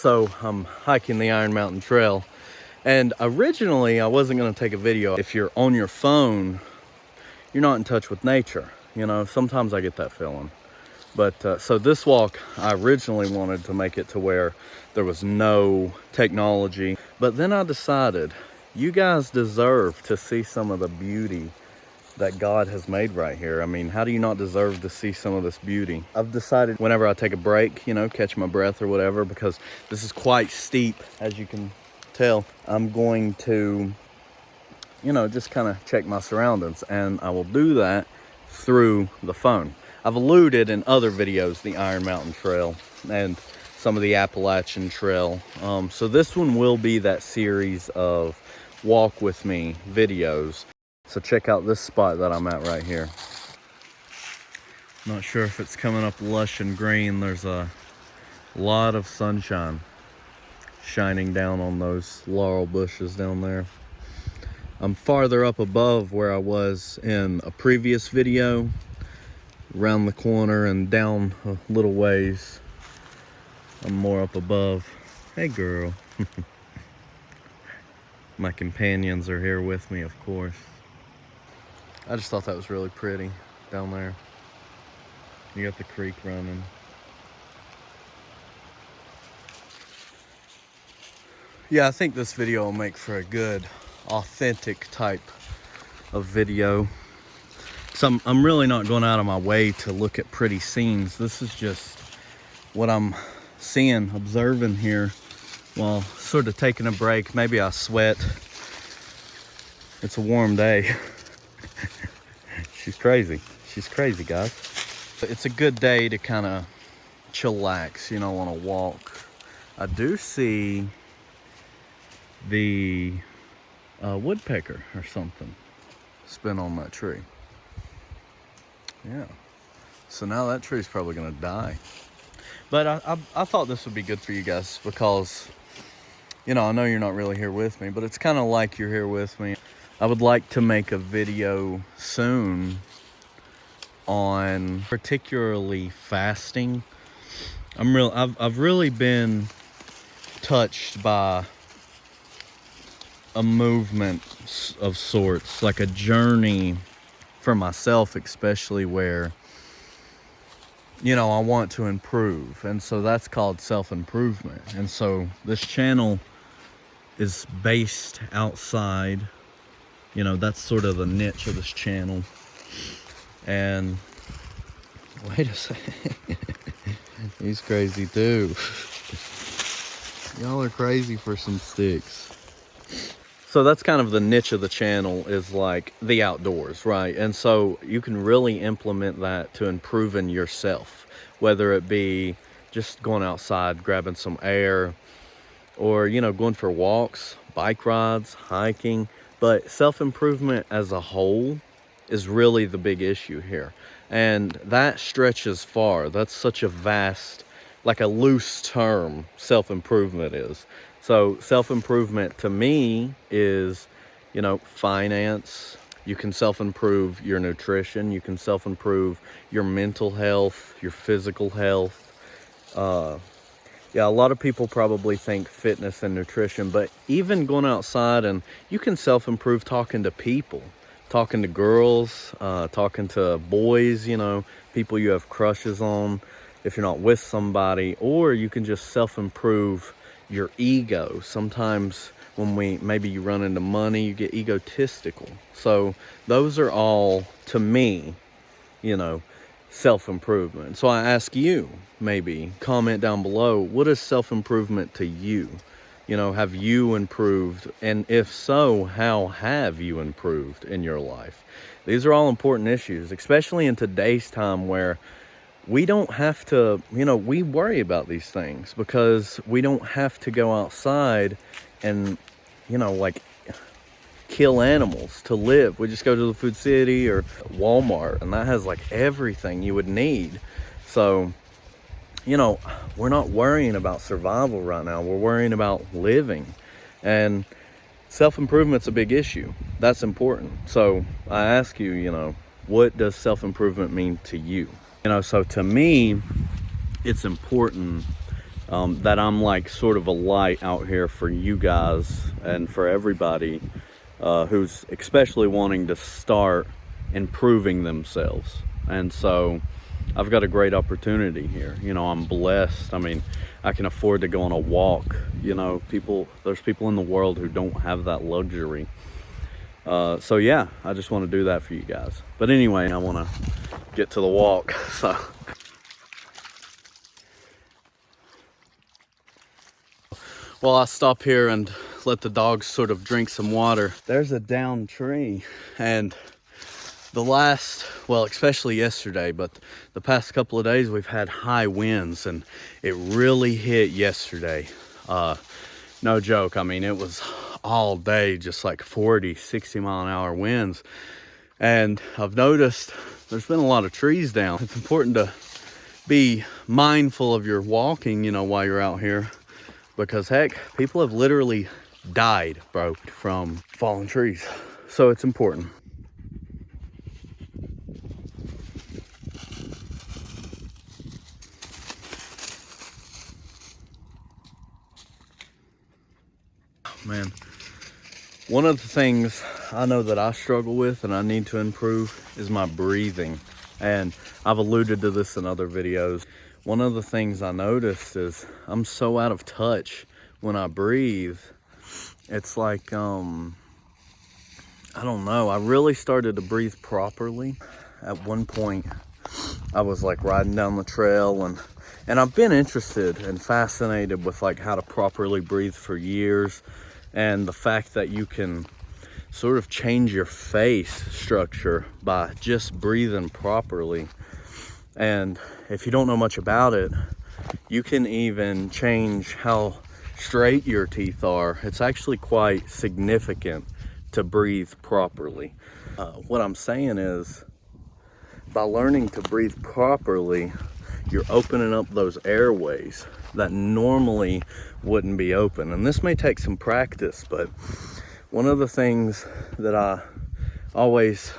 So I'm hiking the Iron Mountain Trail, and originally I wasn't going to take a video. If you're on your phone, you're not in touch with nature. You know, sometimes I get that feeling. But so this walk, I originally wanted to make it to where there was no technology. But then I decided, you guys deserve to see some of the beauty that God has made right here. I mean, how do you not deserve to see some of this beauty? I've decided whenever I take a break, you know, catch my breath or whatever, because this is quite steep, as you can tell, I'm going to, you know, just kind of check my surroundings. And I will do that through the phone. I've alluded in other videos, the Iron Mountain Trail and some of the Appalachian Trail. So this one will be that series of walk with me videos. So check out this spot that I'm at right here. Not sure if it's coming up lush and green. There's a lot of sunshine shining down on those laurel bushes down there. I'm farther up above where I was in a previous video. Around the corner and down a little ways, I'm more up above. Hey girl. My companions are here with me, of course. I just thought that was really pretty down there. You got the creek running. Yeah, I think this video will make for a good, authentic type of video. So I'm really not going out of my way to look at pretty scenes. This is just what I'm seeing, observing here while sort of taking a break. Maybe I sweat. It's a warm day. She's crazy. She's crazy, guys. It's a good day to kind of chillax, you know, on a walk. I do see the woodpecker or something spin on that tree. Yeah, so now that tree's probably gonna die. But I thought this would be good for you guys because, you know, I know you're not really here with me, but it's kind of like you're here with me. I would like to make a video soon on particularly fasting. I've really been touched by a movement of sorts, like a journey for myself, especially, where, you know, I want to improve, and so that's called self-improvement. And so this channel is based outside, you know, that's sort of the niche of this channel. And wait a second. He's crazy too. Y'all are crazy for some sticks. So that's kind of the niche of the channel, is like the outdoors, right? And so you can really implement that to improving yourself, whether it be just going outside, grabbing some air, or, you know, going for walks, bike rides, hiking. But self-improvement as a whole is really the big issue here. And that stretches far. That's such a vast, like a loose term, self-improvement is. So self-improvement to me is, you know, finance. You can self-improve your nutrition. You can self-improve your mental health, your physical health. Yeah, a lot of people probably think fitness and nutrition, but even going outside, and you can self-improve talking to people, talking to girls, talking to boys, you know, people you have crushes on if you're not with somebody, or you can just self-improve your ego. Sometimes when maybe you run into money, you get egotistical. So those are all, to me, you know, self-improvement. So I ask you, maybe comment down below, what is self-improvement to you? You know, have you improved? And if so, how have you improved in your life? These are all important issues, especially in today's time where we don't have to, you know, we worry about these things because we don't have to go outside and, you know, like kill animals to live. We just go to the food city or Walmart, and that has like everything you would need. So, you know, we're not worrying about survival right now. We're worrying about living. And self-improvement's a big issue. That's important. So I ask you, you know, what does self-improvement mean to you? You know, so to me, it's important that I'm like sort of a light out here for you guys and for everybody who's especially wanting to start improving themselves. And so I've got a great opportunity here. You know, I'm blessed. I mean, I can afford to go on a walk. You know, there's people in the world who don't have that luxury. So yeah, I just want to do that for you guys. But anyway, I want to get to the walk. So well, I'll stop here and let the dogs sort of drink some water. There's a downed tree, and well, especially yesterday, but the past couple of days we've had high winds, and it really hit yesterday. No joke. I mean, it was all day, just like 40, 60 mile an hour winds. And I've noticed there's been a lot of trees down. It's important to be mindful of your walking, you know, while you're out here. Because heck, people have literally died, bro, from fallen trees. So it's important. Man, one of the things I know that I struggle with and I need to improve is my breathing. And I've alluded to this in other videos. One of the things I noticed is I'm so out of touch when I breathe. It's like, I don't know. I really started to breathe properly. At one point, I was like riding down the trail, and I've been interested and fascinated with like how to properly breathe for years. And the fact that you can sort of change your face structure by just breathing properly. And if you don't know much about it, you can even change how straight your teeth are. It's actually quite significant to breathe properly. What I'm saying is, by learning to breathe properly, you're opening up those airways that normally wouldn't be open. And this may take some practice, but one of the things that I always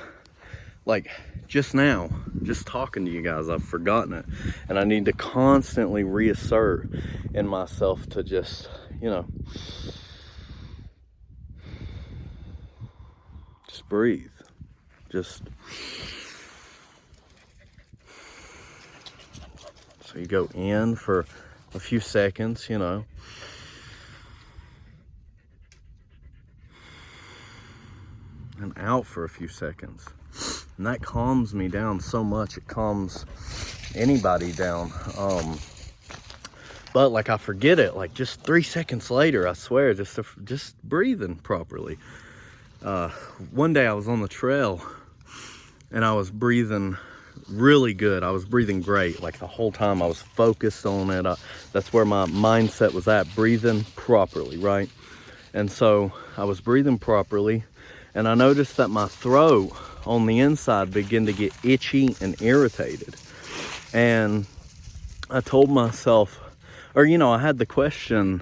like, just now, just talking to you guys, I've forgotten it. And I need to constantly reassert in myself to just, you know, just breathe. So you go in for a few seconds, you know. And out for a few seconds. And that calms me down so much. It calms anybody down. But like I forget it, like just 3 seconds later, I swear, just breathing properly. One day I was on the trail and I was breathing really good. I was breathing great. Like the whole time I was focused on it. That's where my mindset was at, breathing properly, right? And so I was breathing properly, and I noticed that my throat on the inside began to get itchy and irritated. And I told myself, or, you know, I had the question,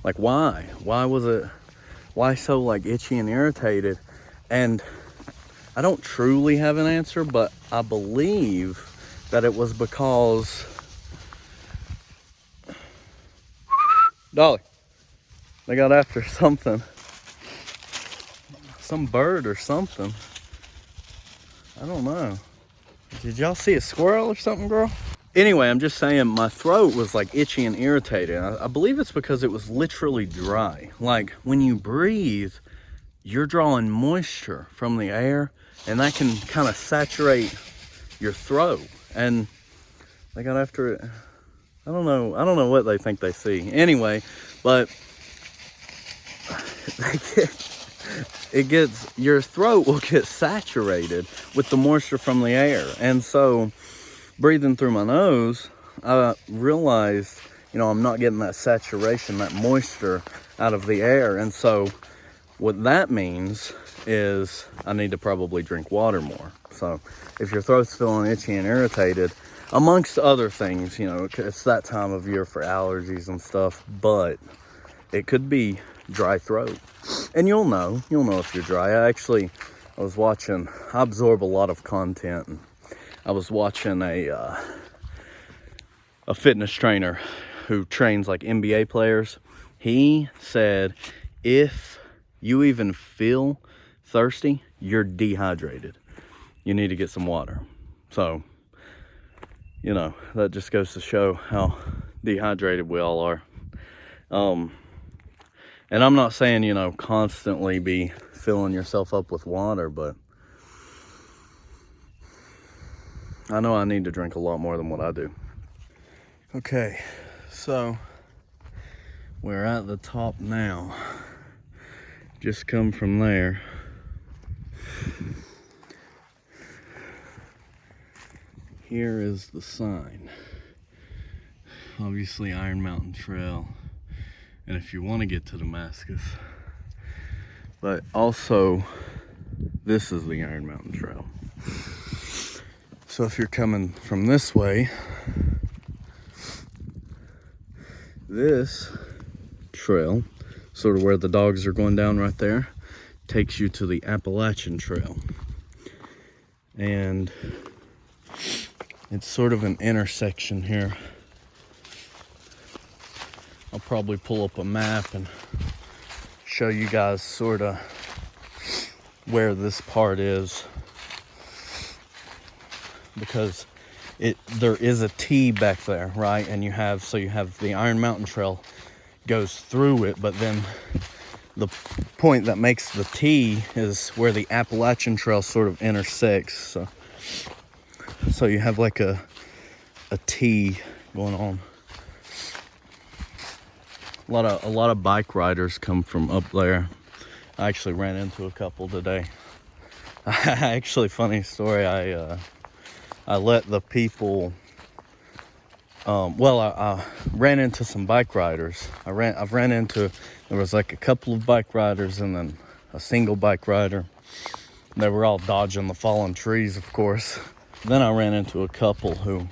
like, why? Why so like itchy and irritated? And I don't truly have an answer, but I believe that it was because, Dolly, they got after something. Some bird or something. I don't know. Did y'all see a squirrel or something, girl? Anyway, I'm just saying my throat was like itchy and irritated. I believe it's because it was literally dry. Like when you breathe, you're drawing moisture from the air, and that can kind of saturate your throat. And they got after it. I don't know what they think they see. Anyway, but your throat will get saturated with the moisture from the air. And so breathing through my nose, I realized, you know, I'm not getting that saturation, that moisture out of the air. And so what that means is I need to probably drink water more. So if your throat's feeling itchy and irritated, amongst other things, you know, it's that time of year for allergies and stuff, but it could be dry throat. And you'll know if you're dry. I absorb a lot of content, and I was watching a fitness trainer who trains like NBA players. He said if you even feel thirsty, you're dehydrated. You need to get some water. So, you know, that just goes to show how dehydrated we all are. And I'm not saying, you know, constantly be filling yourself up with water, but I know I need to drink a lot more than what I do. Okay, so we're at the top now. Just come from there. Here is the sign. Obviously Iron Mountain Trail. And if you want to get to Damascus. But also, this is the Iron Mountain Trail. So if you're coming from this way, this trail, sort of where the dogs are going down right there, takes you to the Appalachian Trail. And it's sort of an intersection here. I'll probably pull up a map and show you guys sort of where this part is, because there is a T back there, right? And you have the Iron Mountain Trail goes through it, but then the point that makes the T is where the Appalachian Trail sort of intersects. So you have like a T going on. A lot of bike riders come from up there. I actually ran into a couple today. Actually, funny story. I let the people. I ran into some bike riders. I've ran into. There was like a couple of bike riders and then a single bike rider. They were all dodging the fallen trees, of course. Then I ran into a couple who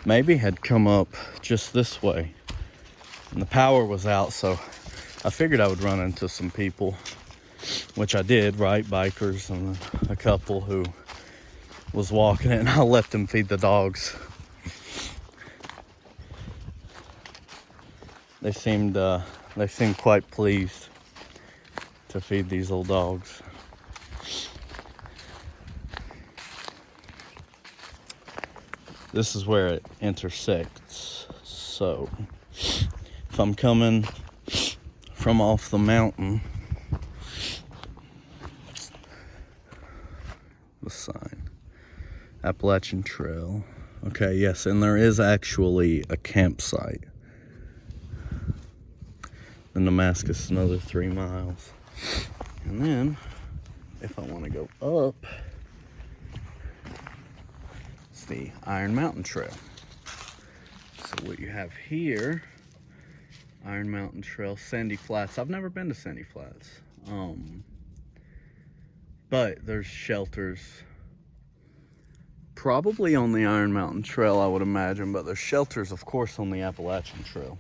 maybe had come up just this way. And the power was out, so I figured I would run into some people, which I did, right? Bikers, and a couple who was walking it, and I let them feed the dogs. They seemed quite pleased to feed these little dogs. This is where it intersects. So if I'm coming from off the mountain, the sign, Appalachian Trail. Okay, yes, and there is actually a campsite. In Damascus, another 3 miles. And then, if I want to go up, it's the Iron Mountain Trail. So what you have here, Iron Mountain Trail, Sandy Flats. I've never been to Sandy Flats. But there's shelters probably on the Iron Mountain Trail, I would imagine, but there's shelters, of course, on the Appalachian Trail.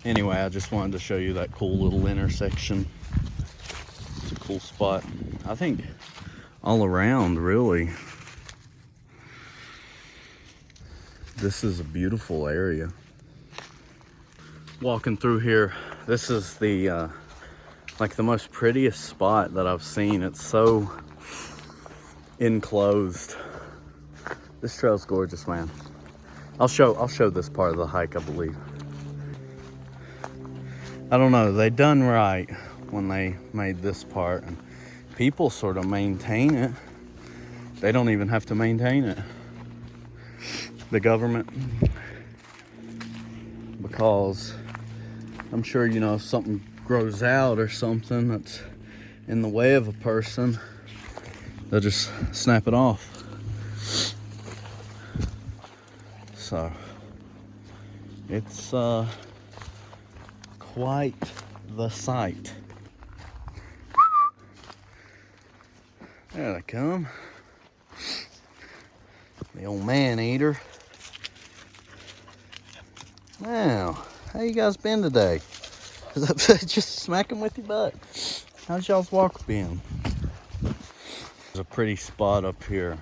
Anyway, I just wanted to show you that cool little intersection. It's a cool spot. I think all around, really, this is a beautiful area. Walking through here, this is the like the most prettiest spot that I've seen. It's so enclosed. This trail's gorgeous, man. I'll show this part of the hike, I believe. I don't know, they done right when they made this part, and people sort of maintain it. They don't even have to maintain it, the government, because I'm sure, you know, if something grows out or something that's in the way of a person, they'll just snap it off. So it's quite the sight. There they come. The old man eater. Now, how you guys been today? Just smacking with your butt. How's y'all's walk been? There's a pretty spot up here,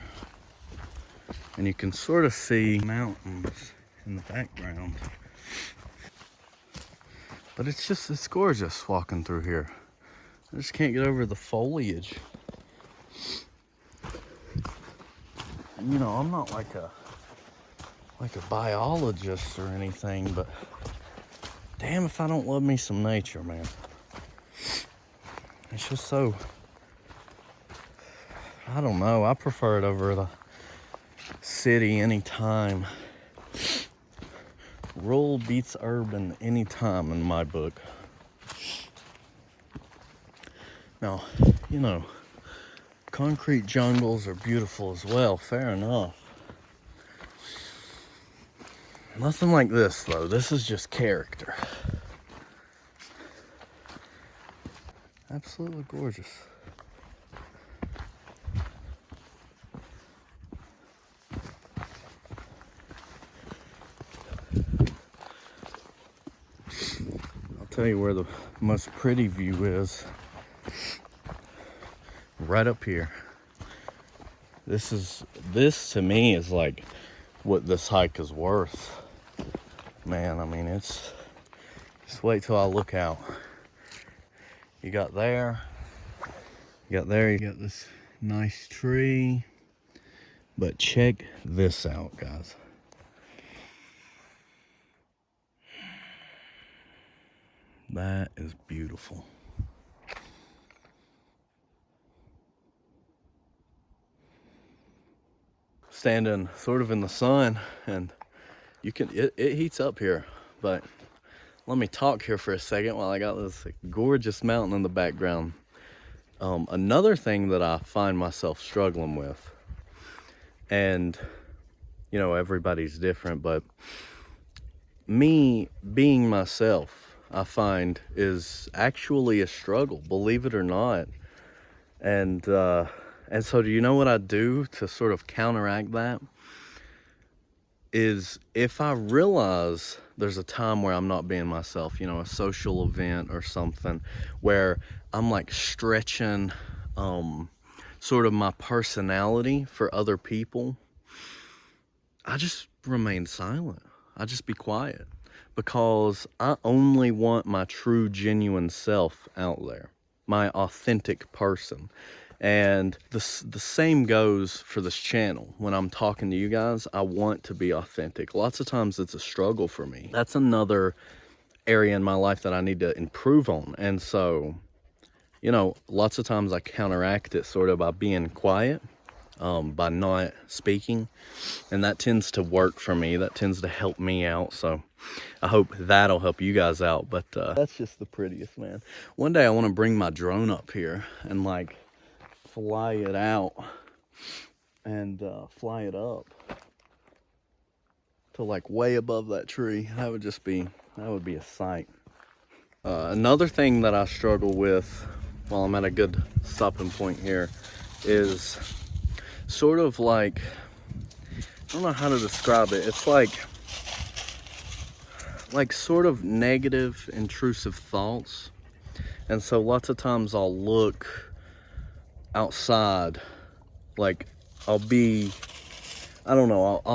and you can sort of see mountains in the background. But it's gorgeous walking through here. I just can't get over the foliage. And, you know, I'm not like a biologist or anything, but damn if I don't love me some nature, man. It's just so, I don't know, I prefer it over the city anytime. Rural beats urban anytime in my book. Now, you know, concrete jungles are beautiful as well, fair enough. Nothing like this though, this is just character. Absolutely gorgeous. I'll tell you where the most pretty view is. Right up here. This to me is like what this hike is worth. Man, I mean, just wait till I look out. You got there, you got this nice tree, but check this out, guys. That is beautiful. Standing sort of in the sun, and it heats up here, but let me talk here for a second while I got this gorgeous mountain in the background. Another thing that I find myself struggling with, and you know, everybody's different, but me being myself, I find is actually a struggle, believe it or not. And so do you know what I do to sort of counteract that? Is if I realize there's a time where I'm not being myself, you know, a social event or something where I'm like stretching sort of my personality for other people, I just remain silent. I just be quiet, because I only want my true, genuine self out there, my authentic person. And the same goes for this channel. When I'm talking to you guys, I want to be authentic. Lots of times it's a struggle for me. That's another area in my life that I need to improve on. And so, you know, lots of times I counteract it sort of by being quiet, by not speaking. And that tends to work for me. That tends to help me out. So I hope that'll help you guys out. But that's just the prettiest, man. One day I want to bring my drone up here and like fly it out and fly it up to like way above that tree. That would be a sight. Another thing that I struggle with while I'm at a good stopping point here is sort of like, I don't know how to describe it. It's like sort of negative, intrusive thoughts. And so lots of times I'll look outside, like I'll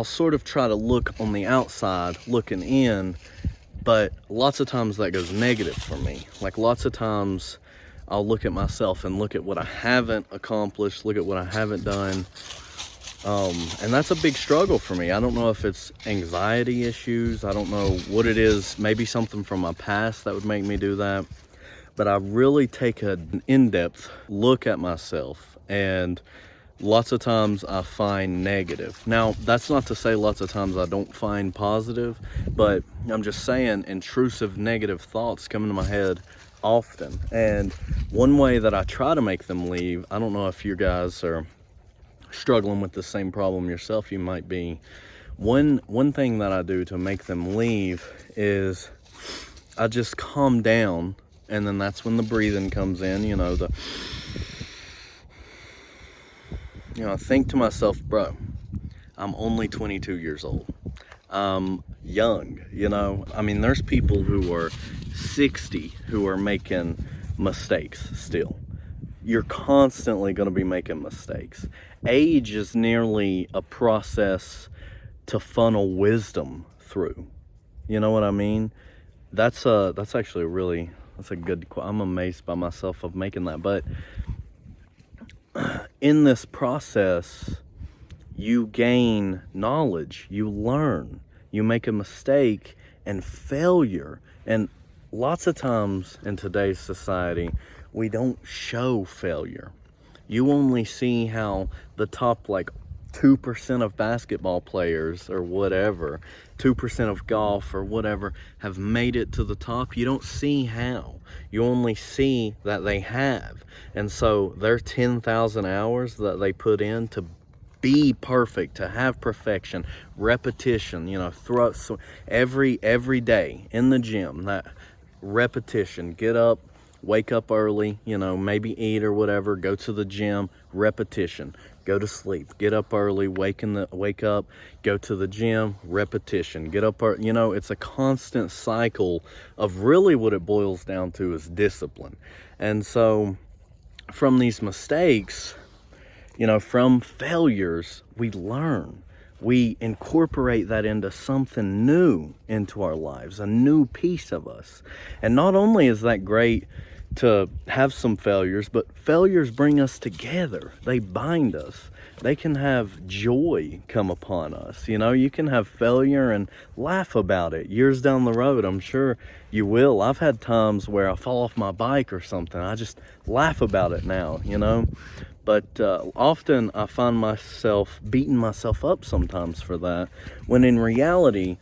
sort of try to look on the outside looking in, but lots of times that goes negative for me. Like lots of times I'll look at myself and look at what I haven't accomplished, look at what I haven't done, and that's a big struggle for me. I don't know if it's anxiety issues, I don't know what it is, maybe something from my past that would make me do that. But I really take an in-depth look at myself, and lots of times I find negative. Now, that's not to say lots of times I don't find positive, but I'm just saying intrusive negative thoughts come into my head often. And one way that I try to make them leave, I don't know if you guys are struggling with the same problem yourself, you might be. One thing that I do to make them leave is I just calm down. And then that's when the breathing comes in, you know, I think to myself, bro, I'm only 22 years old. I'm young, you know. I mean, there's people who are 60 who are making mistakes still. You're constantly going to be making mistakes. Age is nearly a process to funnel wisdom through. You know what I mean? That's actually that's a good quote. I'm amazed by myself of making that. But in this process, you gain knowledge, you learn, you make a mistake, and failure. And lots of times in today's society, we don't show failure. You only see how the top, like, 2% of basketball players or whatever, 2% of golf or whatever, have made it to the top. You don't see how. You only see that they have. And so their 10,000 hours that they put in to be perfect, to have perfection, repetition, so every day in the gym, that repetition, get up, wake up early, maybe eat or whatever, go to the gym, repetition, go to sleep, get up early, wake up, go to the gym, repetition, get up early. It's a constant cycle of really what it boils down to is discipline. And so from these mistakes, from failures, we learn. We incorporate that into something new into our lives, a new piece of us. And not only is that great to have some failures, but failures bring us together. They bind us. They can have joy come upon us. You can have failure and laugh about it years down the road. I'm sure you will. I've had times where I fall off my bike or something. I just laugh about it now, But often I find myself beating myself up sometimes for that, when in reality,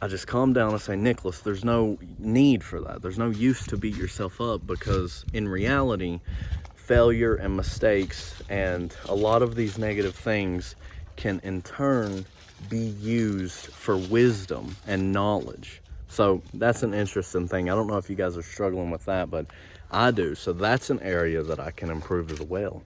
I just calm down and say, Nicholas, there's no need for that. There's no use to beat yourself up, because in reality, failure and mistakes and a lot of these negative things can in turn be used for wisdom and knowledge. So that's an interesting thing. I don't know if you guys are struggling with that, but I do. So that's an area that I can improve as well.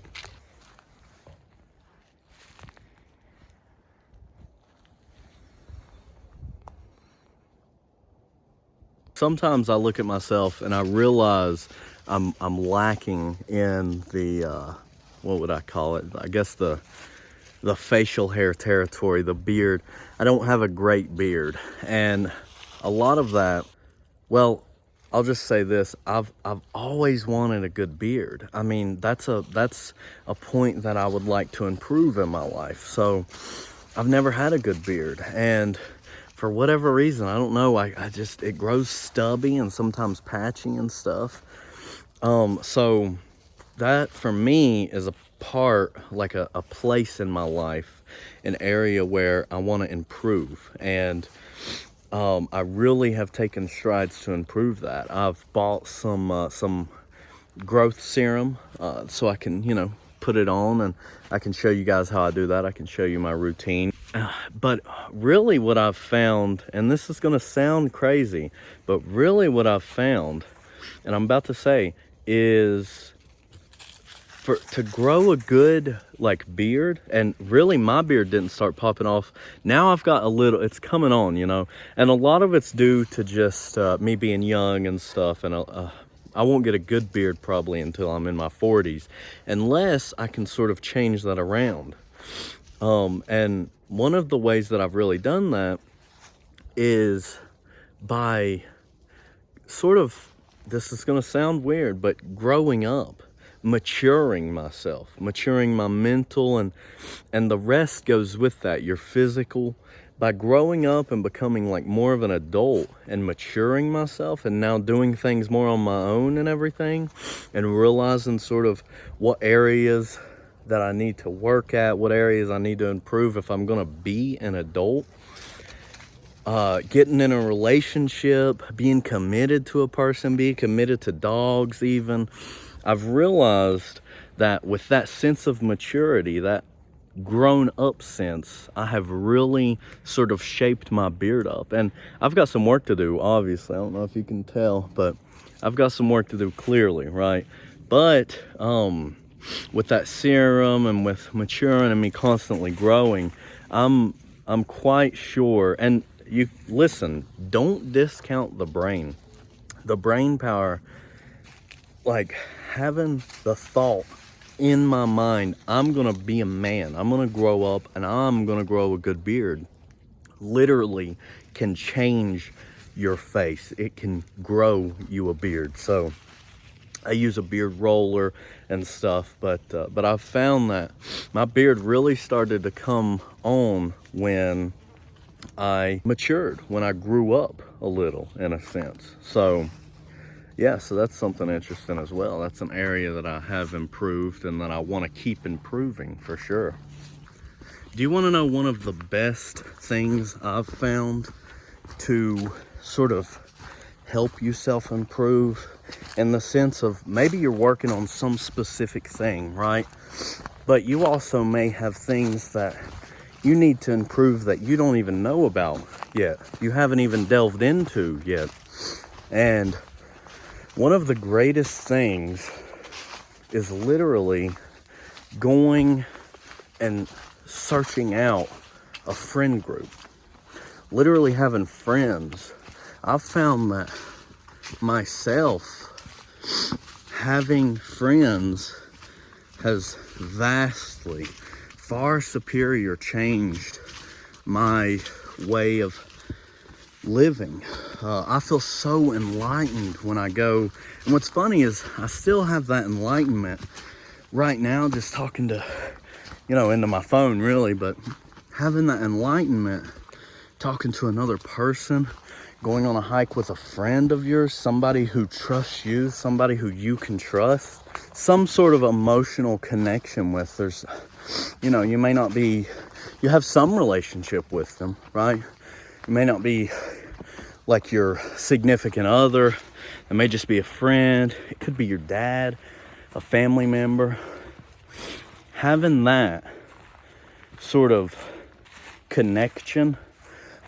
Sometimes I look at myself and I realize I'm lacking in the what would I call it? I guess the facial hair territory, the beard. I don't have a great beard, and a lot of that. Well, I'll just say this: I've always wanted a good beard. I mean, that's a point that I would like to improve in my life. So I've never had a good beard, and for whatever reason, I don't know, I just, it grows stubby and sometimes patchy and stuff. So that for me is a part, like a place in my life, an area where I want to improve. And I really have taken strides to improve that. I've bought some growth serum, so I can, put it on, and I can show you guys how I do that. I can show you my routine. But really what I've found, and this is going to sound crazy, but really what I've found, and I'm about to say, is to grow a good beard. And really my beard didn't start popping off. Now I've got a little, it's coming on, and a lot of it's due to just me being young and stuff. And I won't get a good beard probably until I'm in my 40s, unless I can sort of change that around. And one of the ways that I've really done that is by sort of, this is going to sound weird, but growing up, maturing myself, maturing my mental, and the rest goes with that, your physical. By growing up and becoming more of an adult and maturing myself, and now doing things more on my own and everything, and realizing sort of what areas that I need to work at, what areas I need to improve if I'm going to be an adult. Getting in a relationship, being committed to a person, being committed to dogs even. I've realized that with that sense of maturity, that grown up sense, I have really sort of shaped my beard up. And I've got some work to do, obviously. I don't know if you can tell, but I've got some work to do, clearly, right? But with that serum and with maturing and me constantly growing, I'm quite sure. And you listen, don't discount the brain power, having the thought in my mind, I'm gonna be a man, I'm gonna grow up, and I'm gonna grow a good beard, literally can change your face. It can grow you a beard. So I use a beard roller and stuff, but I've found that my beard really started to come on when I matured, when I grew up a little, in a sense. So yeah, so that's something interesting as well. That's an area that I have improved and that I want to keep improving for sure. Do you want to know one of the best things I've found to sort of help you self-improve, in the sense of maybe you're working on some specific thing, right? But you also may have things that you need to improve that you don't even know about yet. You haven't even delved into yet. And one of the greatest things is literally going and searching out a friend group. Literally having friends. I've found that myself, having friends has vastly, far superior changed my way of living. I feel so enlightened when I go. And what's funny is I still have that enlightenment right now, just talking to, into my phone really, but having that enlightenment, talking to another person, going on a hike with a friend of yours, somebody who trusts you, somebody who you can trust, some sort of emotional connection with. There's, you may not be, you have some relationship with them, right? It may not be like your significant other. It may just be a friend. It could be your dad, a family member. Having that sort of connection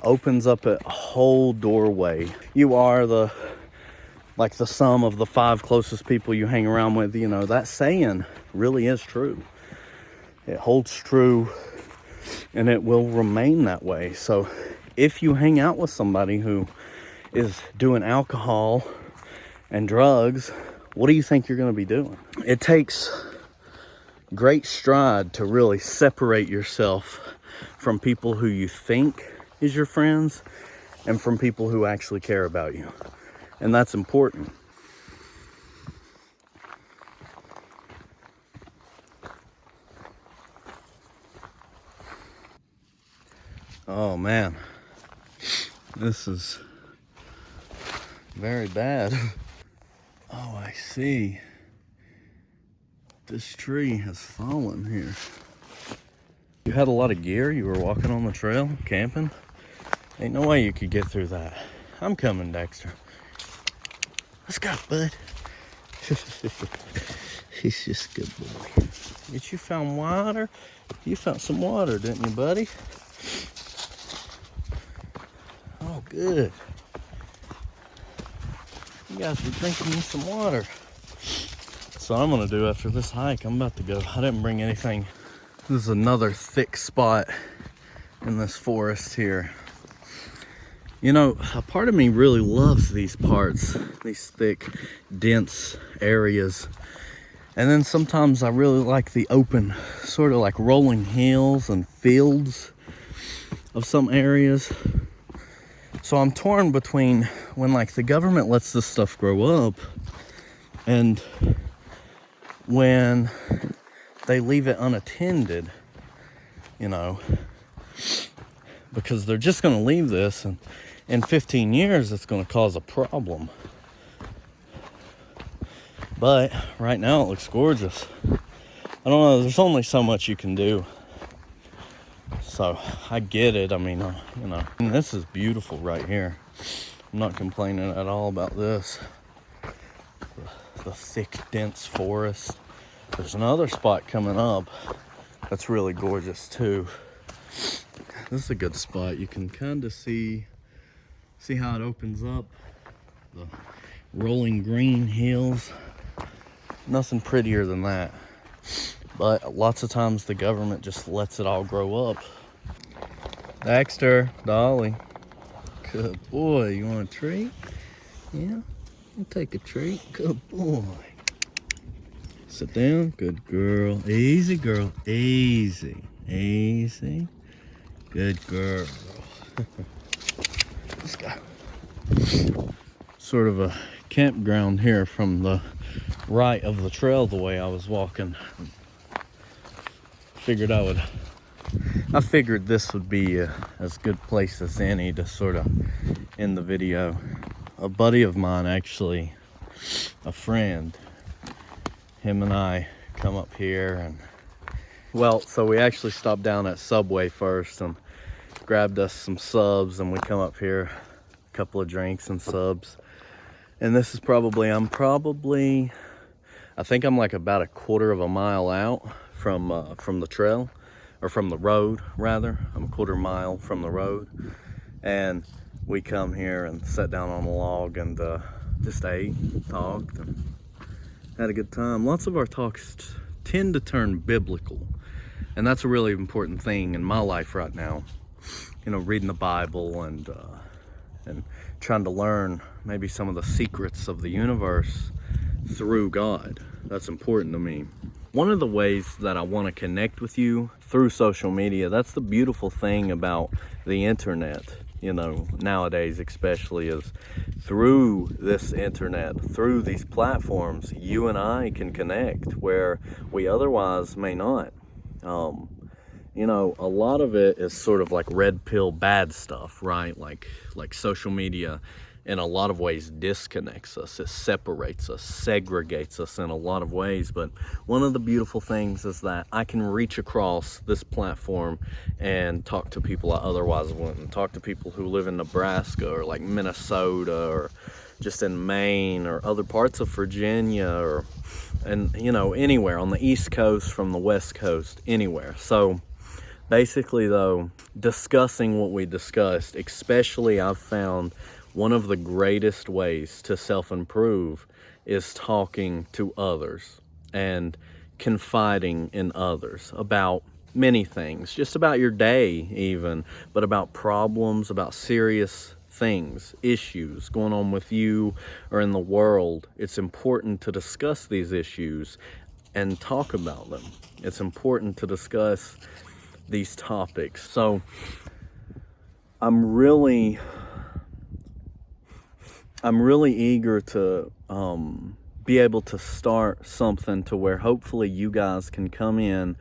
opens up a whole doorway. You are the sum of the 5 closest people you hang around with. That saying really is true. It holds true, and it will remain that way. So if you hang out with somebody who is doing alcohol and drugs, what do you think you're going to be doing? It takes great stride to really separate yourself from people who you think is your friends and from people who actually care about you. And that's important. Oh man, this is very bad. Oh, I see. This tree has fallen here. You had a lot of gear. You were walking on the trail, camping. Ain't no way you could get through that. I'm coming, Dexter. Let's go, bud. He's just a good boy. But you found water? You found some water, didn't you, buddy? Oh, good. You guys were drinking me some water. So I'm gonna do after this hike, I'm about to go. I didn't bring anything. This is another thick spot in this forest here. A part of me really loves these parts, these thick, dense areas. And then sometimes I really like the open, sort of like rolling hills and fields of some areas. So I'm torn between when the government lets this stuff grow up and when they leave it unattended, because they're just going to leave this, and in 15 years it's going to cause a problem. But right now it looks gorgeous. I don't know, there's only so much you can do. So I get it. I mean, and this is beautiful right here. I'm not complaining at all about this. The thick, dense forest. There's another spot coming up that's really gorgeous too. This is a good spot. You can kind of see how it opens up. The rolling green hills. Nothing prettier than that. But lots of times the government just lets it all grow up. Dexter, Dolly. Good boy. You want a treat? Yeah? I'll take a treat. Good boy. Sit down. Good girl. Easy, girl. Easy. Easy. Good girl. Let's go. sort of a campground here from the right of the trail the way I was walking. I figured this would be as good place as any to sort of end the video. A buddy of mine, actually, a friend, him and I come up here and, well, so we actually stopped down at Subway first and grabbed us some subs, and we come up here, a couple of drinks and subs. And this is I think I'm like about a quarter of a mile out from the trail, or from the road rather. I'm a quarter mile from the road, and we come here and sat down on a log and just ate, talked, and had a good time. Lots of our talks tend to turn biblical, and that's a really important thing in my life right now. You know, reading the Bible and trying to learn maybe some of the secrets of the universe through God. That's important to me. One of the ways that I want to connect with you through social media, that's the beautiful thing about the internet, you know, nowadays especially, is through this internet, through these platforms, you and I can connect where we otherwise may not. You know, a lot of it is sort of like red pill bad stuff, right? Like social media in a lot of ways disconnects us. It separates us, segregates us in a lot of ways. But one of the beautiful things is that I can reach across this platform and talk to people I otherwise wouldn't. Talk to people who live in Nebraska or like Minnesota or just in Maine or other parts of Virginia, and you know, anywhere on the East Coast, from the West Coast, anywhere. So basically though, discussing what we discussed, especially I've found one of the greatest ways to self-improve is talking to others and confiding in others about many things, just about your day even, but about problems, about serious things, issues going on with you or in the world. It's important to discuss these issues and talk about them. It's important to discuss these topics. So I'm really eager to be able to start something to where hopefully you guys can come in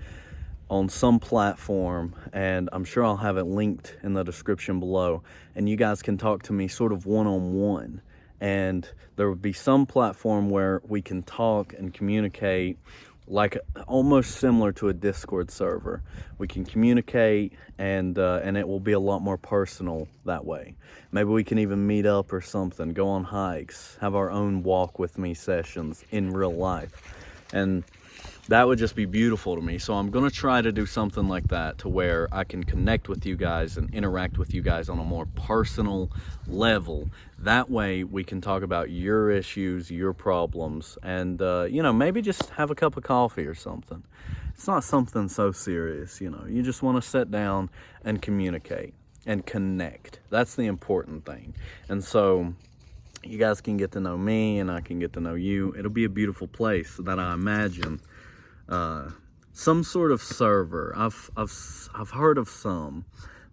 on some platform, and I'm sure I'll have it linked in the description below, and you guys can talk to me sort of one-on-one, and there would be some platform where we can talk and communicate like almost similar to a Discord server. We can communicate and it will be a lot more personal that way. Maybe we can even meet up or something, go on hikes, have our own walk with me sessions in real life. And that would just be beautiful to me. So I'm gonna try to do something like that to where I can connect with you guys and interact with you guys on a more personal level. That way we can talk about your issues, your problems, and you know, maybe just have a cup of coffee or something. It's not something so serious, you know. You just want to sit down and communicate and connect. That's the important thing. And so you guys can get to know me and I can get to know you. It'll be a beautiful place that I imagine. Some sort of server. I've heard of some,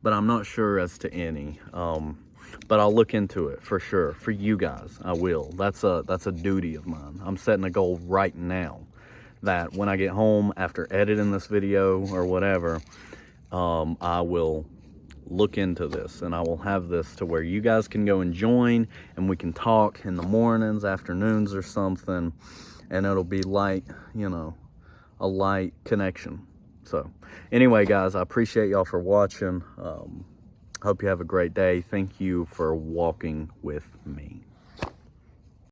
but I'm not sure as to any. But I'll look into it for sure. For you guys, I will. That's a duty of mine. I'm setting a goal right now that when I get home after editing this video or whatever, I will look into this and I will have this to where you guys can go and join and we can talk in the mornings, afternoons or something, and it'll be light, you know, a light connection. So anyway, guys, I appreciate y'all for watching. Hope you have a great day. Thank you for walking with me.